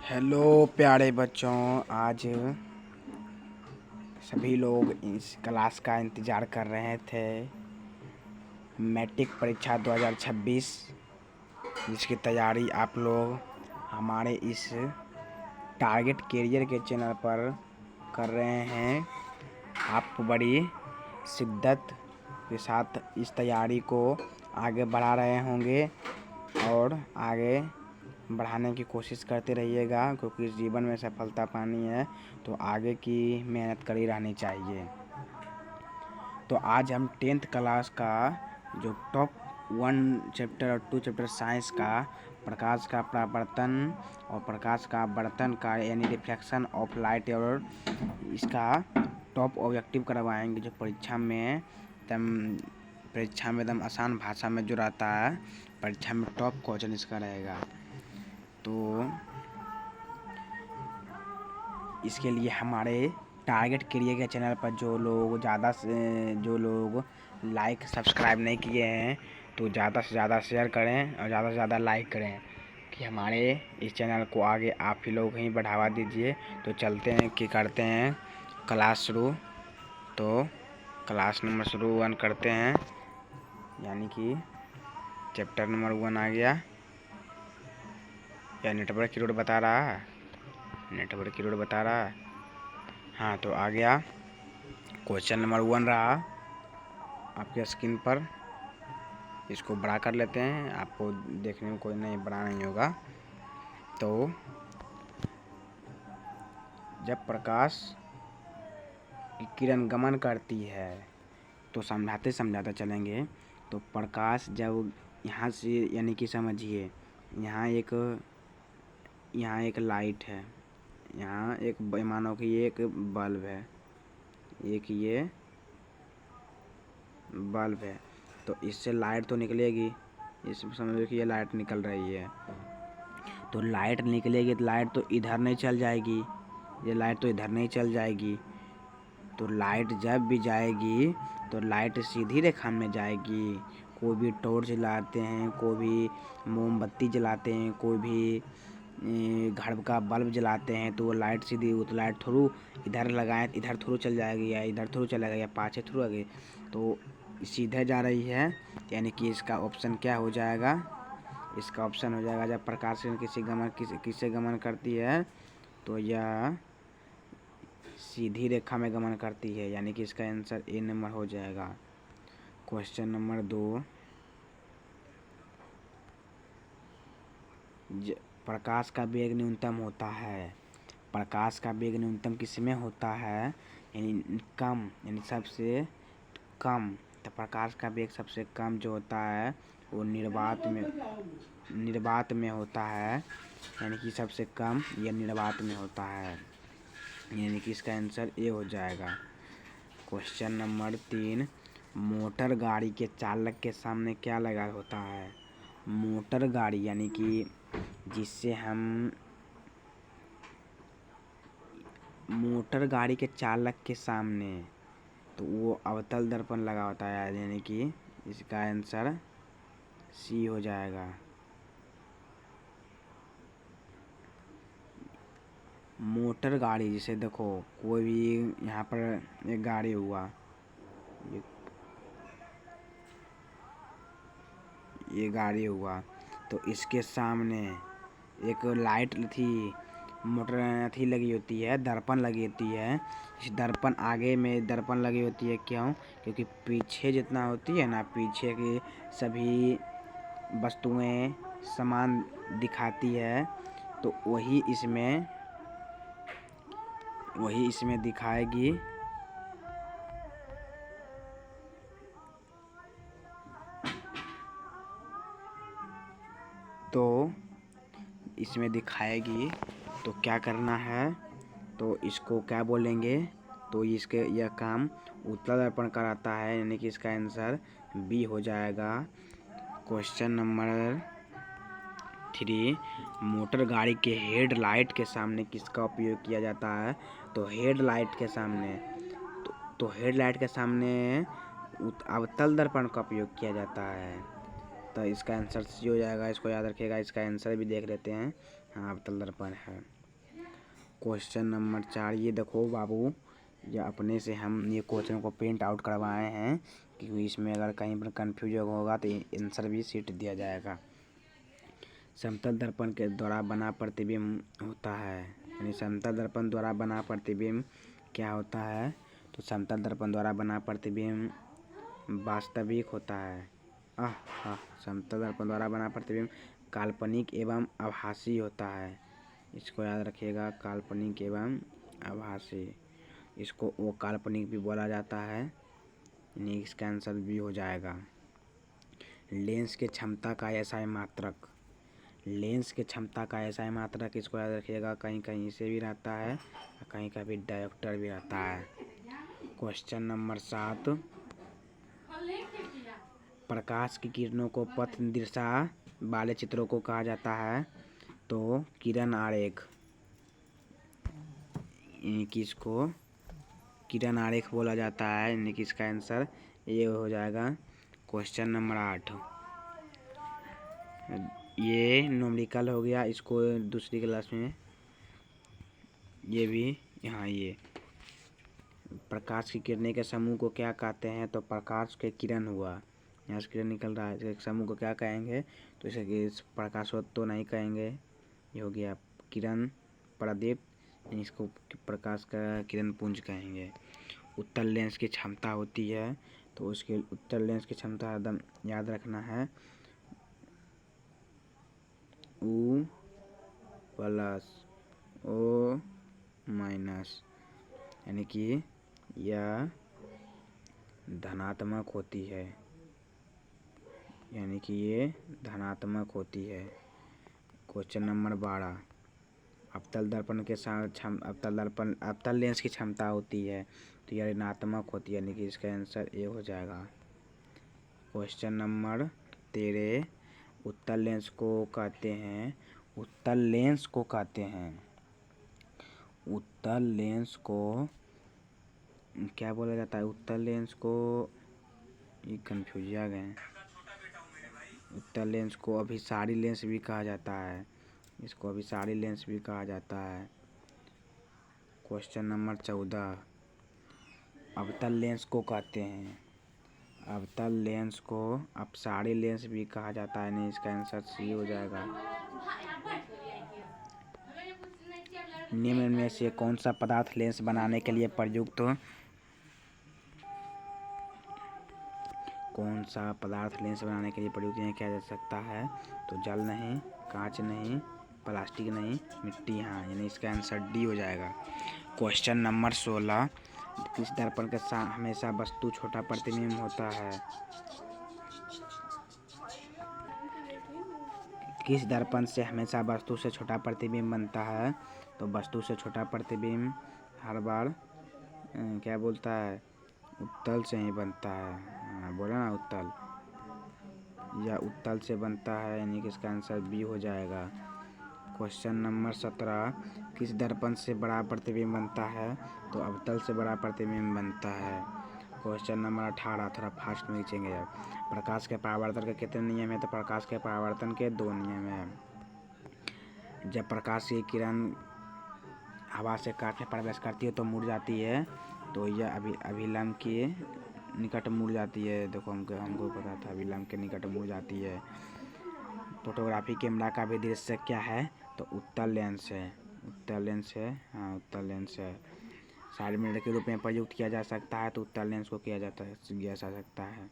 Hello प्यारे बच्चों, आज सभी लोग इस क्लास का इंतज़ार कर रहे थे। मैट्रिक परीक्षा 2026 जिसकी तैयारी आप लोग हमारे इस टारगेट कैरियर के चैनल पर कर रहे हैं। आप बड़ी शिद्दत के साथ इस तैयारी को आगे बढ़ा रहे होंगे और आगे बढ़ाने की कोशिश करते रहिएगा, क्योंकि इस जीवन में सफलता पानी है तो आगे की मेहनत करी रहनी चाहिए। तो आज हम 10th क्लास का जो टॉप 1 चैप्टर और 2 चैप्टर साइंस का प्रकाश का परावर्तन और प्रकाश का बर्तन का यानी रिफ्लेक्शन ऑफ लाइट और इसका टॉप ऑब्जेक्टिव करवाएंगे, जो परीक्षा में एकदम आसान भाषा में जो रहता है, परीक्षा में टॉप क्वेश्चन इसका रहेगा। तो इसके लिए हमारे टारगेट कैरियर के चैनल पर जो लोग लाइक सब्सक्राइब नहीं किए हैं तो ज़्यादा से ज़्यादा शेयर करें और ज़्यादा से ज़्यादा लाइक करें कि हमारे इस चैनल को आगे आप ही लोग ही बढ़ावा दीजिए। तो चलते हैं कि करते हैं क्लास शुरू। तो क्लास नंबर शुरू 1 करते हैं, यानी कि चैप्टर नंबर 1 आ गया। या नेटवर्क की रोड बता रहा है, नेटवर्क की रोड बता रहा है। हाँ, तो आ गया। क्वेश्चन नंबर 1 रहा आपके स्क्रीन पर। इसको बड़ा कर लेते हैं, आपको देखने में कोई नहीं बड़ा नहीं होगा। तो जब प्रकाश की किरण गमन करती है, तो समझाते समझाते चलेंगे। तो प्रकाश जब यहाँ से, यानी कि समझिए यहाँ एक लाइट है, यहाँ एक मानो कि ये एक बल्ब है, एक ये बल्ब है। तो इससे लाइट तो निकलेगी, इस समझो कि ये लाइट निकल रही है। तो लाइट निकलेगी तो लाइट तो इधर नहीं चल जाएगी, ये लाइट तो इधर नहीं चल जाएगी। तो लाइट जब भी जाएगी तो लाइट सीधी रेखा में जाएगी। कोई भी टॉर्च जलाते हैं, कोई भी मोमबत्ती जलाते हैं, कोई भी घर का बल्ब जलाते हैं, तो वो लाइट सीधी, वो तो लाइट थ्रू इधर लगाए इधर थ्रू चल जाएगी या इधर थ्रू चलेगा या पाछे थ्रू आगे। तो सीधे जा रही है, यानी कि इसका ऑप्शन क्या हो जाएगा, इसका ऑप्शन हो जाएगा जब प्रकाश किससे गमन करती है तो यह सीधी रेखा में गमन करती है, यानी कि इसका आंसर ए नंबर हो जाएगा। क्वेश्चन नंबर 2, प्रकाश का वेग न्यूनतम होता है। प्रकाश का वेग न्यूनतम किसमें होता है, यानी कम, यानी सबसे कम। तो प्रकाश का वेग सबसे कम जो होता है वो निर्वात में होता है, यानी कि सबसे कम यह निर्वात में होता है, यानी कि इसका आंसर ए हो जाएगा। क्वेश्चन नंबर 3, मोटर गाड़ी के चालक के सामने क्या लगा होता है। मोटर गाड़ी यानी कि जिससे हम मोटर गाड़ी के चालक के सामने, तो वो अवतल दर्पण लगा होता है, यानी कि इसका आंसर सी हो जाएगा। मोटर गाड़ी, जिसे देखो कोई भी यहाँ पर एक गाड़ी हुआ, ये गाड़ी हुआ, तो इसके सामने एक लाइट थी, मोटर थी लगी होती है, दर्पण लगी होती है। इस दर्पण आगे में दर्पण लगी होती है, क्यों? क्योंकि पीछे जितना होती है ना, पीछे की सभी वस्तुएं समान दिखाती है, तो वही इसमें दिखाएगी। तो इसमें दिखाएगी, तो क्या करना है, तो इसको क्या बोलेंगे, तो यह काम उत्तल दर्पण कराता है, यानी कि इसका आंसर बी हो जाएगा। क्वेश्चन नंबर 3, मोटर गाड़ी के हेडलाइट के सामने किसका उपयोग किया जाता है। तो हेडलाइट के सामने तो हेडलाइट के सामने अवतल दर्पण का उपयोग किया जाता है, तो इसका आंसर सी हो जाएगा। इसको याद रखिएगा, इसका आंसर भी देख लेते हैं। हाँ, अवतल दर्पण है। क्वेश्चन नंबर 4, ये देखो बाबू, ये अपने से हम ये क्वेश्चन को प्रिंट आउट करवाए हैं क्योंकि इसमें अगर कहीं पर कन्फ्यूजन होगा तो आंसर भी सीट दिया जाएगा। समतल दर्पण के द्वारा बना प्रतिबिंब होता है, यानी समतल दर्पण द्वारा बना प्रतिबिंब क्या होता है? तो समतल दर्पण द्वारा बना प्रतिबिंब वास्तविक होता है। समतल दर्पण द्वारा बना प्रतिबिंब काल्पनिक एवं आभासी होता है। इसको याद रखिएगा, काल्पनिक एवं आभासी। इसको वो काल्पनिक भी बोला जाता है, यानी इसका आंसर भी हो जाएगा। लेंस के क्षमता का एसआई मात्रक, लेंस के क्षमता का एसआई मात्रक, इसको याद रखिएगा, कहीं कहीं इसे भी रहता है और कहीं कहीं डायोप्टर भी रहता है। क्वेश्चन नंबर 7, प्रकाश की किरणों को पथ दिशा वाले चित्रों को कहा जाता है। तो किरण आरेख, किसको किरण आरेख बोला जाता है, यानी कि इसका आंसर ये हो जाएगा। क्वेश्चन नंबर 8, ये न्यूमेरिकल हो गया, इसको दूसरी क्लास में ये भी यहाँ ये प्रकाश की किरणें के समूह को क्या कहते हैं? तो प्रकाश के किरण हुआ, यहाँ से किरण निकल रहा है, इसके समूह को क्या कहेंगे? तो इसे प्रकाशवत्व तो नहीं कहेंगे, ये हो गया किरण प्रदीप, इसको प्रकाश का किरण पुंज कहेंगे। उत्तल लेंस की क्षमता होती है, तो उसके उत्तल लेंस की क्षमता एकदम याद रखना है, U प्लस O माइनस, यानी कि यह धनात्मक होती है, यानी कि ये धनात्मक होती है। क्वेश्चन नंबर 12, अवतल दर्पण के साथ अवतल लेंस की क्षमता होती है, तो यह ऋणात्मक होती है, यानी कि इसका आंसर ए हो जाएगा। क्वेश्चन नंबर 13, उत्तल लेंस को कहते हैं, उत्तल लेंस को कहते हैं, उत्तल लेंस को क्या बोला जाता है? उत्तल लेंस को, ये कन्फ्यूज आ गए। उत्तल लेंस को अभिसारी लेंस भी कहा जाता है, इसको अभिसारी लेंस भी कहा जाता है। क्वेश्चन नंबर 14, अवतल लेंस को कहते हैं, अवतल लेंस को अपसारी लेंस भी कहा जाता है, नहीं इसका आंसर सी हो जाएगा। निम्न में से कौन सा पदार्थ लेंस बनाने के लिए प्रयुक्त, कौन सा पदार्थ लेंस बनाने के लिए प्रयुक्त नहीं किया जा सकता है? तो जल नहीं, कांच नहीं, प्लास्टिक नहीं, मिट्टी, हाँ, यानी इसका आंसर डी हो जाएगा। क्वेश्चन नंबर 16, किस दर्पण के साथ हमेशा वस्तु छोटा प्रतिबिंब होता है? किस दर्पण से हमेशा वस्तु से छोटा प्रतिबिंब बनता है? तो वस्तु से छोटा प्रतिबिंब हर बार क्या बोलता है? उत्तल से ही बनता है, बोला ना उत्तल, या उत्तल से बनता है, यानी कि इसका आंसर बी हो जाएगा। क्वेश्चन नंबर 17, किस दर्पण से बड़ा प्रतिबिंब बनता है? तो अवतल से बड़ा प्रतिबिंब बनता है। क्वेश्चन नंबर 18, थोड़ा फास्ट में खींचेंगे अब। प्रकाश के परावर्तन के कितने नियम है? तो प्रकाश के परावर्तन के 2 नियम है। जब प्रकाश की किरण हवा से काट में प्रवेश करती है तो मुड़ जाती है, तो यह अभिलंब के निकट मुड़ जाती है। देखो हमको पता था, अभिलंब के निकट मुड़ जाती है। फोटोग्राफी कैमरा का भी दृश्य क्या है? तो उत्तल लेंस है, उत्तल लेंस है, हाँ उत्तल लेंस है। साइड मिरर के रूप में प्रयुक्त किया जा सकता है, तो उत्तल लेंस को किया जा सकता है।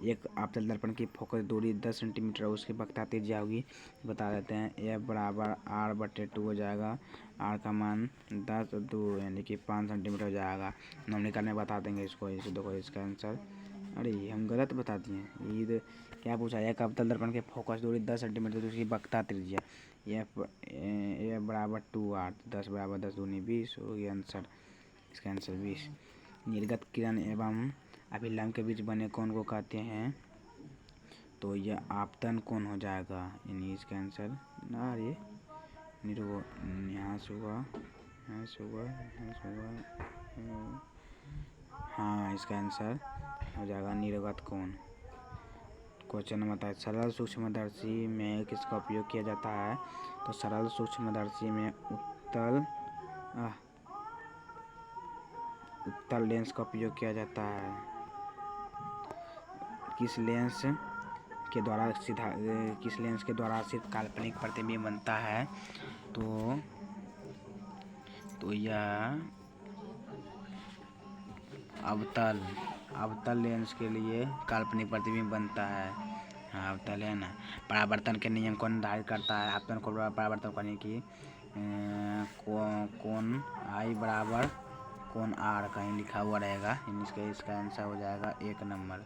एक अवतल दर्पण की फोकस दूरी 10 सेंटीमीटर, उसकी वक्रता त्रिज्या होगी, बता देते हैं। F बराबर R/2 हो जाएगा, R का मान 10/2 यानी कि 5 सेंटीमीटर हो जाएगा। न्यूमेरिकल में बता देंगे इसको, इसे देखो इसका आंसर, अरे हम गलत बता दिए। ये क्या पूछा? एक अवतल दर्पण की फोकस दूरी 10 सेंटीमीटर, तो उसकी वक्रता त्रिज्या F बराबर 2R, 10 बराबर 10 दूनी 20 हो गया आंसर, इसका आंसर 20। निर्गत किरण एवं अभिलंब के बीच बने कोण को कहते हैं? तो यह आपतन कोण हो जाएगा, यानी इसका आंसर ना, ये यहाँ से हुआ, यहाँ से हुआ, यहाँ से हुआ, हाँ इसका आंसर हो जाएगा निर्गत कोण। क्वेश्चन नंबर 23, सरल सूक्ष्मदर्शी में किसका उपयोग किया जाता है? तो सरल सूक्ष्मदर्शी में उत्तल आह, उत्तल लेंस का उपयोग किया जाता है। किस लेंस के द्वारा सिर्फ काल्पनिक प्रतिबिंब बनता है? तो यह अवतल लेंस के लिए काल्पनिक प्रतिबिंब बनता है। हाँ, अवतल है ना। परावर्तन के नियम को निर्धारित करता है। आपतन को परावर्तन करने की कोण आई बराबर कोण आर कहीं लिखा हुआ रहेगा। इसका आंसर हो जाएगा 1 नंबर।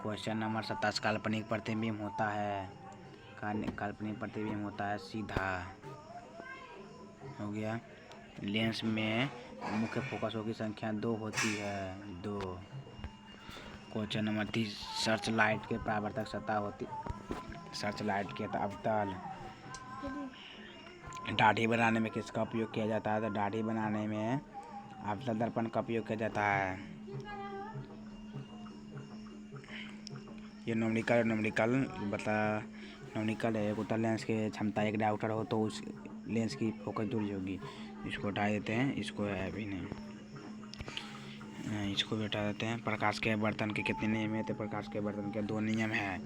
क्वेश्चन नंबर 27 काल्पनिक प्रतिबिंब होता है। काल्पनिक प्रतिबिंब होता है सीधा। हो गया। लेंस में मुख्य फोकसों की संख्या 2 होती है, 2। क्वेश्चन नंबर 30 सर्च लाइट के परावर्तक सतह होती। सर्च लाइट के अवतल। दाढ़ी बनाने में किसका उपयोग किया जाता है? तो दाढ़ी बनाने में अवतल दर्पण का उपयोग किया जाता है। ये नॉमिकल है। उत्तल लेंस की क्षमता एक डायोप्टर हो तो उस लेंस की फोकस दूरी होगी। इसको हटा देते हैं, इसको है भी नहीं, इसको भी हटा देते हैं। प्रकाश के वर्तन के कितने नियम है? तो प्रकाश के वर्तन के 2 नियम है।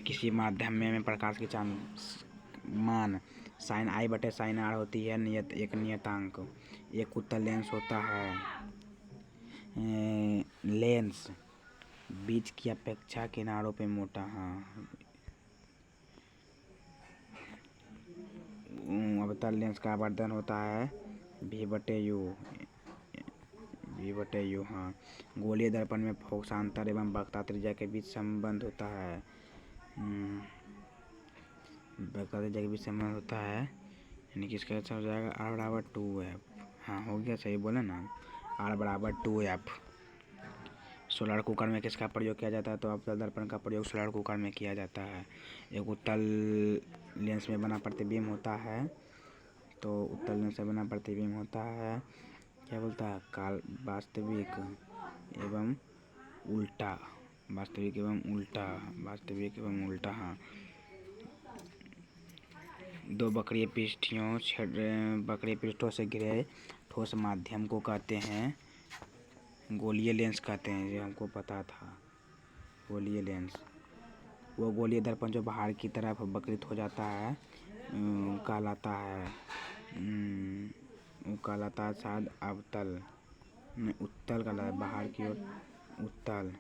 किसी माध्यम में प्रकाश की मान साइन आई बटे साइन आर होती है, एक नियतांक। एक उत्तल लेंस होता है। लेंस बीच की अपेक्षा किनारों पे मोटा। हाँ, अवतल लेंस का आवर्धन होता है V बटे यू। हाँ, गोलीय दर्पण में फोकसांतर एवं वक्रता त्रिज्या के बीच संबंध होता है। वक्रता त्रिज्या के बीच संबंध होता है, यानी कि इसका आंसर हो जाएगा R बराबर 2F। हाँ, हो गया, सही बोले ना, R बराबर 2F। सोलर कुकर में किसका प्रयोग किया जाता है? तो अवतल दर्पण का प्रयोग सोलर कुकर में किया जाता है। एक उत्तल लेंस में बना प्रतिबिंब होता है। तो उत्तल लेंस में बना प्रतिबिंब होता है, क्या बोलता है, वास्तविक एवं उल्टा। हाँ, 2 वक्रीय पृष्ठों से घिरे ठोस माध्यम को कहते हैं गोलीय लेंस कहते हैं। ये हमको पता था, गोलीय लेंस। वो गोलीय दर्पण जो बाहर की तरफ वक्रित हो जाता है कहलाता है शायद अवतल, उत्तल कहलाता है, बाहर की ओर उत्तल।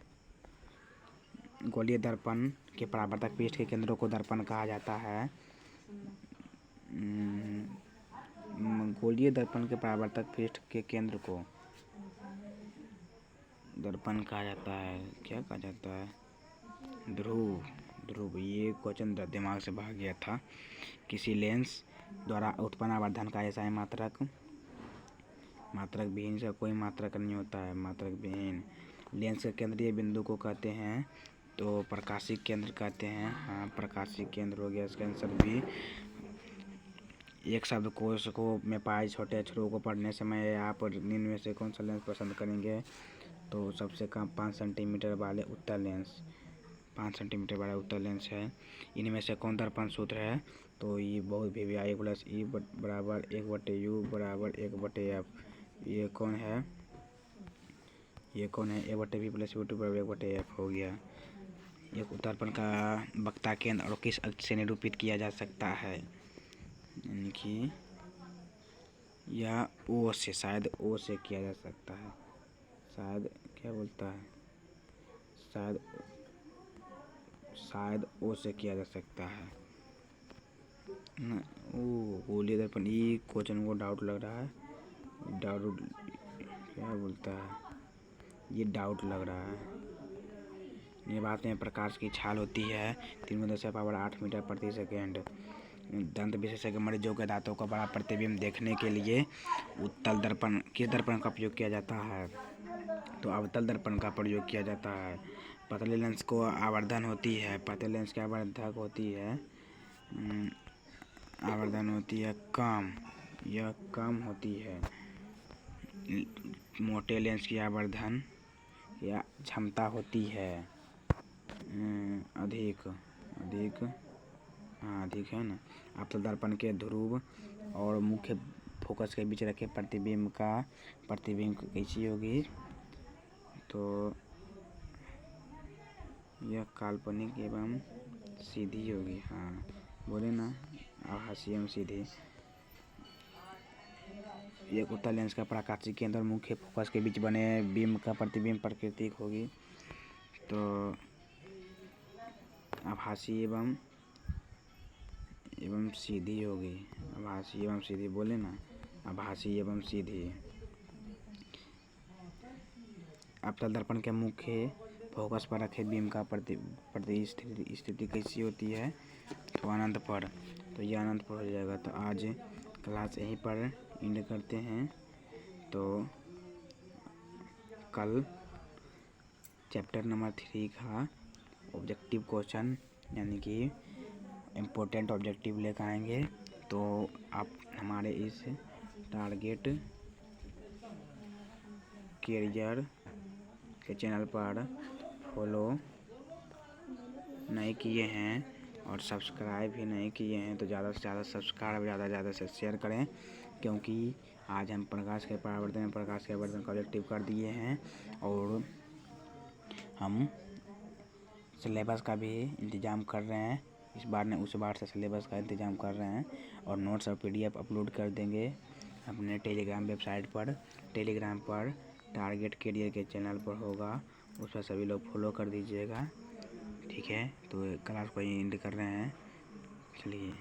गोलीय दर्पण के परावर्तक पृष्ठ के केंद्रों को दर्पण कहा जाता है। गोलीय दर्पण के परावर्तक पृष्ठ के केंद्र को दर्पण कहा जाता है। क्या कहा जाता है? ध्रुव। ये क्वेश्चन दिमाग से भाग गया था। किसी लेंस द्वारा उत्पन्न आवर्धन का ऐसा मात्रक विहीन से कोई मात्रक नहीं होता है। मात्रक विहीन लेंस के केंद्रीय बिंदु को कहते हैं तो प्रकाशिक केंद्र कहते हैं। हाँ, प्रकाशिक केंद्र हो गया इसका आंसर भी। एक शब्दकोश में पाए छोटे अक्षरों को पढ़ने समय आप निम्न में से कौन सा लेंस पसंद करेंगे? तो सबसे कम 5 सेंटीमीटर वाले उत्तल लेंस, 5 सेंटीमीटर वाला उत्तल लेंस है। इनमें से कौन दर्पण सूत्र है? तो ये बहुत भी आई प्लस ई बराबर 1 बटे यू बराबर 1 बटे एफ। ये कौन है? ए बटे बी प्लस यू टू बराबर 1 बटे एफ हो गया। एक दर्पण का वक्रता केंद्र और किस अक्ष से निरूपित किया जा सकता है? यानी कि यह ओ से, शायद ओ से किया जा सकता है। शायद क्या बोलता है? शायद ओ से किया जा सकता है ना। ओ गोलीय दर्पण, ये क्वेश्चन को डाउट लग रहा है। डाउट क्या बोलता है? ये डाउट लग रहा है। ये बात में प्रकाश की छाल होती है 3.8 मीटर प्रति सेकेंड। दंत विशेषज्ञ मरीजों के दांतों का बड़ा प्रतिबिंब देखने के लिए उत्तल दर्पण किस दर्पण का प्रयोग किया जाता है? तो अवतल दर्पण का प्रयोग किया जाता है। पतले लेंस को आवर्धन होती है, पतले लेंस की आवर्धक होती है आवर्धन होती है कम, यह कम होती है। मोटे लेंस की आवर्धन या क्षमता होती है अधिक हाँ, अधिक है ना। अवतल दर्पण के ध्रुव और मुख्य फोकस के बीच रखे प्रतिबिंब कैसी होगी, तो यह काल्पनिक एवं सीधी होगी। हाँ बोले ना, आभासी एवं सीधी। एक उत्तल लेंस का प्रकाशिक केंद्र और मुख्य फोकस के बीच बने बिंब का प्रतिबिंब प्राकृतिक होगी, तो आभासी एवं सीधी होगी। आभासी एवं सीधी बोले ना, आभासी एवं सीधी। अवतल दर्पण के मुख्य फोकस पर रखे बीम का स्थिति कैसी होती है, तो अनंत पर। तो ये अनंत पर हो जाएगा। तो आज क्लास यहीं पर एंड करते हैं। तो कल चैप्टर नंबर 3 का ऑब्जेक्टिव क्वेश्चन यानी कि इम्पोर्टेंट ऑब्जेक्टिव लेकर आएंगे। तो आप हमारे इस टारगेट कैरियर के चैनल पर फॉलो नहीं किए हैं और सब्सक्राइब भी नहीं किए हैं, तो ज़्यादा से ज़्यादा सब्सक्राइब, ज़्यादा से शेयर करें, क्योंकि आज हम प्रकाश के परावर्तन का ऑब्जेक्टिव कर दिए हैं और हम सिलेबस का भी इंतज़ाम कर रहे हैं। इस बार ने उस बार से सिलेबस का इंतज़ाम कर रहे हैं और नोट्स और PDF अपलोड कर देंगे अपने टेलीग्राम वेबसाइट पर। टेलीग्राम पर टारगेट कैरियर के चैनल पर होगा, उस पर सभी लोग फॉलो कर दीजिएगा। ठीक है, तो क्लास को एंड कर रहे हैं। चलिए।